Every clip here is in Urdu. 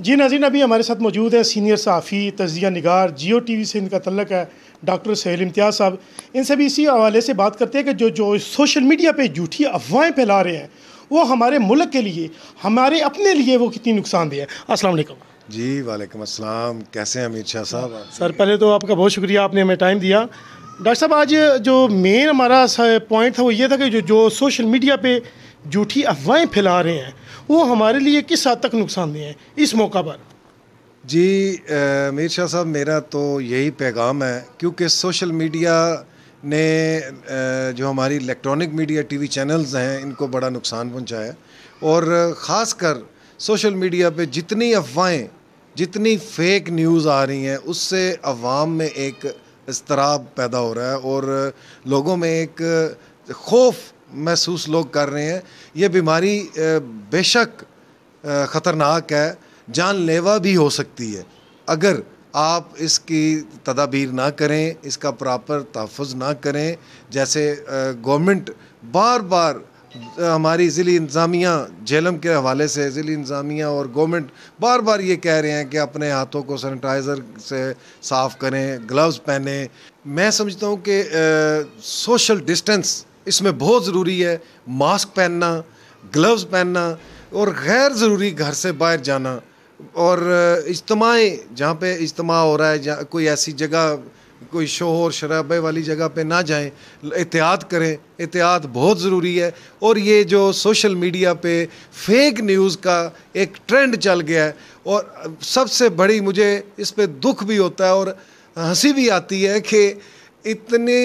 جی ناظرین، ابھی ہمارے ساتھ موجود ہیں سینئر صحافی تجزیہ نگار جیو ٹی وی سے ان کا تعلق ہے ڈاکٹر سہیل امتیاز صاحب۔ ان سے بھی اسی حوالے سے بات کرتے ہیں کہ جو سوشل میڈیا پہ جھوٹی افواہیں پھیلا رہے ہیں وہ ہمارے ملک کے لیے، ہمارے اپنے لیے وہ کتنی نقصان دہ ہے۔ السلام علیکم۔ جی وعلیکم السلام، کیسے ہیں امیر شاہ صاحب؟ سر پہلے تو آپ کا بہت شکریہ، آپ نے ہمیں ٹائم دیا۔ ڈاکٹر صاحب، آج جو مین ہمارا پوائنٹ تھا وہ یہ تھا کہ جو سوشل میڈیا پہ جھوٹی افواہیں پھیلا رہے ہیں وہ ہمارے لیے کس حد تک نقصان دہ ہیں اس موقع پر؟ جی امیر شاہ صاحب، میرا تو یہی پیغام ہے، کیونکہ سوشل میڈیا نے جو ہماری electronic media T V channels ہیں ان کو بڑا نقصان پہنچایا، اور خاص کر سوشل میڈیا پہ جتنی افواہیں، جتنی فیک نیوز آ رہی ہیں اس سے عوام میں ایک اضطراب پیدا ہو رہا ہے اور لوگوں میں ایک خوف محسوس لوگ کر رہے ہیں۔ یہ بیماری بے شک خطرناک ہے، جان لیوا بھی ہو سکتی ہے اگر آپ اس کی تدابیر نہ کریں، اس کا پراپر تحفظ نہ کریں۔ جیسے گورنمنٹ بار بار ہماری ضلعی انتظامیہ جہلم کے حوالے سے ضلعی انتظامیہ اور گورنمنٹ بار بار یہ کہہ رہے ہیں کہ اپنے ہاتھوں کو سینیٹائزر سے صاف کریں، گلوز پہنیں۔ میں سمجھتا ہوں کہ سوشل ڈسٹینس اس میں بہت ضروری ہے، ماسک پہننا، گلوز پہننا، اور غیر ضروری گھر سے باہر جانا، اور جہاں پہ اجتماع ہو رہا ہے، کوئی ایسی جگہ، کوئی شور شرابے والی جگہ پہ نہ جائیں، احتیاط کریں۔ احتیاط بہت ضروری ہے۔ اور یہ جو سوشل میڈیا پہ فیک نیوز کا ایک ٹرینڈ چل گیا ہے، اور سب سے بڑی مجھے اس پہ دکھ بھی ہوتا ہے اور ہنسی بھی آتی ہے کہ اتنے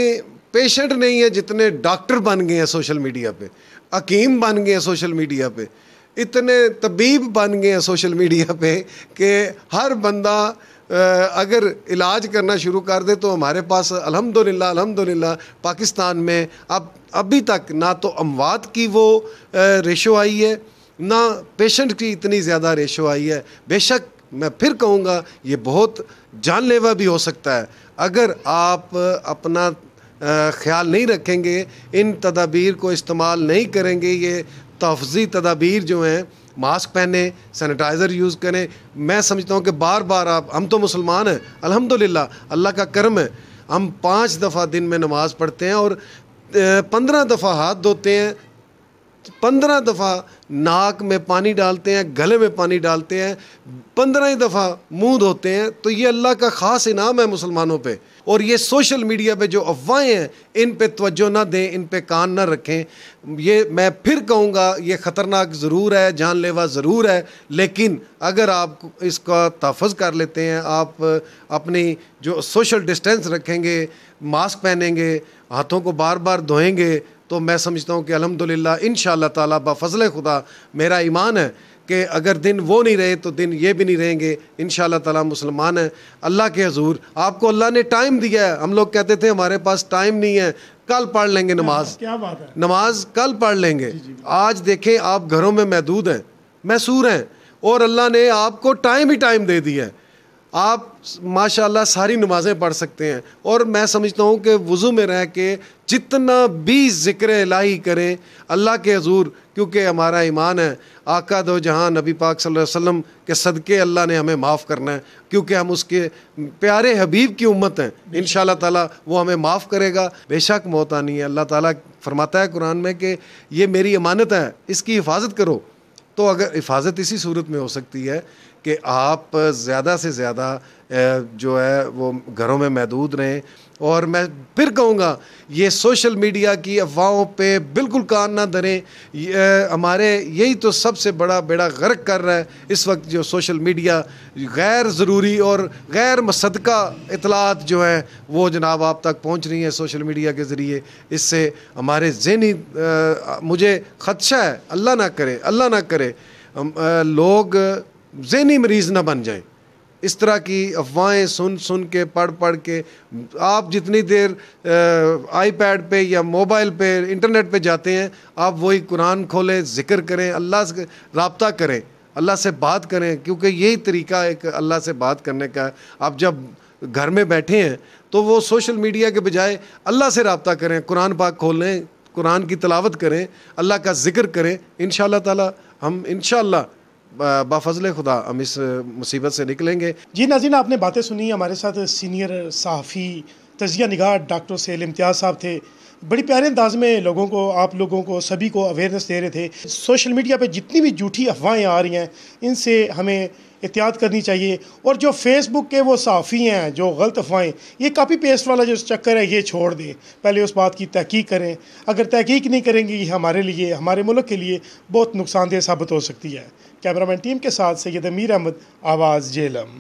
پیشنٹ نہیں ہیں جتنے ڈاکٹر بن گئے ہیں سوشل میڈیا پہ، حکیم بن گئے ہیں سوشل میڈیا پہ، اتنے طبیب بن گئے ہیں سوشل میڈیا پہ کہ ہر بندہ اگر علاج کرنا شروع کر دے تو ہمارے پاس الحمدللہ پاکستان میں ابھی تک نہ تو اموات کی وہ ریشو آئی ہے، نہ پیشنٹ کی اتنی زیادہ ریشو آئی ہے۔ بے شک میں پھر کہوں گا یہ بہت جان لیوا بھی ہو سکتا ہے اگر آپ اپنا خیال نہیں رکھیں گے، ان تدابیر کو استعمال نہیں کریں گے۔ یہ تحفظی تدابیر جو ہیں، ماسک پہنیں، سینیٹائزر یوز کریں۔ میں سمجھتا ہوں کہ بار بار ہم تو مسلمان ہیں، الحمدللہ اللہ کا کرم ہے، ہم 5 دفعہ دن میں نماز پڑھتے ہیں اور 15 دفعہ ہاتھ دھوتے ہیں، 15 دفعہ ناک میں پانی ڈالتے ہیں، گلے میں پانی ڈالتے ہیں، 15 دفعہ منہ دھوتے ہیں۔ تو یہ اللہ کا خاص انعام ہے مسلمانوں پہ۔ اور یہ سوشل میڈیا پہ جو افواہیں ہیں ان پہ توجہ نہ دیں، ان پہ کان نہ رکھیں۔ یہ میں پھر کہوں گا یہ خطرناک ضرور ہے، جان لیوا ضرور ہے، لیکن اگر آپ اس کا تحفظ کر لیتے ہیں، آپ اپنی جو سوشل ڈسٹینس رکھیں گے، ماسک پہنیں گے، ہاتھوں کو بار بار دھوئیں گے، تو میں سمجھتا ہوں کہ الحمدللہ انشاءاللہ تعالیٰ بفضل خدا میرا ایمان ہے کہ اگر دن وہ نہیں رہے تو دن یہ بھی نہیں رہیں گے انشاءاللہ تعالیٰ۔ مسلمان ہیں اللہ کے حضور، آپ کو اللہ نے ٹائم دیا ہے۔ ہم لوگ کہتے تھے ہمارے پاس ٹائم نہیں ہے، کل پڑھ لیں گے نماز، کیا بات ہے، نماز کل پڑھ لیں گے۔ آج دیکھیں آپ گھروں میں محدود ہیں، محصور ہیں، اور اللہ نے آپ کو ٹائم ہی ٹائم دے دیا ہے۔ آپ ماشاءاللہ ساری نمازیں پڑھ سکتے ہیں، اور میں سمجھتا ہوں کہ وضو میں رہ کے جتنا بھی ذکر الہی کریں اللہ کے حضور، کیونکہ ہمارا ایمان ہے آقا دو جہاں نبی پاک صلی اللہ علیہ وسلم کے صدقے اللہ نے ہمیں معاف کرنا ہے، کیونکہ ہم اس کے پیارے حبیب کی امت ہیں۔ انشاءاللہ تعالیٰ وہ ہمیں معاف کرے گا۔ بے شک موت آنی ہے۔ اللہ تعالیٰ فرماتا ہے قرآن میں کہ یہ میری امانت ہے، اس کی حفاظت کرو۔ تو اگر حفاظت اسی صورت میں ہو سکتی ہے کہ آپ زیادہ سے زیادہ جو ہے وہ گھروں میں محدود رہیں۔ اور میں پھر کہوں گا یہ سوشل میڈیا کی افواہوں پہ بالکل کان نہ دھریں۔ ہمارے یہی تو سب سے بڑا بیڑا غرق کر رہا ہے اس وقت، جو سوشل میڈیا غیر ضروری اور غیر مصدقہ اطلاعات جو ہیں وہ جناب آپ تک پہنچ رہی ہیں سوشل میڈیا کے ذریعے۔ اس سے ہمارے ذہنی مجھے خدشہ ہے، اللہ نہ کرے لوگ ذہنی مریض نہ بن جائیں۔ اس طرح کی افواہیں سن کے پڑھ کے آپ جتنی دیر آئی پیڈ پہ یا موبائل پہ انٹرنیٹ پہ جاتے ہیں، آپ وہی قرآن کھولیں، ذکر کریں، اللہ سے رابطہ کریں، اللہ سے بات کریں، کیونکہ یہی طریقہ ایک اللہ سے بات کرنے کا ہے۔ آپ جب گھر میں بیٹھے ہیں تو وہ سوشل میڈیا کے بجائے اللہ سے رابطہ کریں، قرآن پاک کھولیں، قرآن کی تلاوت کریں، اللہ کا ذکر کریں۔ انشاءاللہ تعالی ہم انشاءاللہ بفضل خدا ہم اس مصیبت سے نکلیں گے. جی ناظرین، آپ نے باتیں سنی. ہمارے ساتھ سینئر صحافی تجزیہ نگار ڈاکٹر سہیل امتیاز صاحب تھے. بڑی پیارے انداز میں لوگوں کو، آپ لوگوں کو، سبھی کو اویئرنیس دے رہے تھے. سوشل میڈیا پہ جتنی بھی جھوٹی افواہیں آ رہی ہیں ان سے ہمیں احتیاط کرنی چاہیے. اور جو فیس بک کے وہ صحافی ہیں جو غلط افواہیں، یہ کاپی پیسٹ والا جو چکر ہے یہ چھوڑ دیں. پہلے اس بات کی تحقیق کریں. اگر تحقیق نہیں کریں گے یہ ہمارے لیے، ہمارے ملک کے لیے بہت نقصان دہ ثابت ہو سکتی ہے. کیمرہ مین ٹیم کے ساتھ سید امیر احمد، آواز جہلم.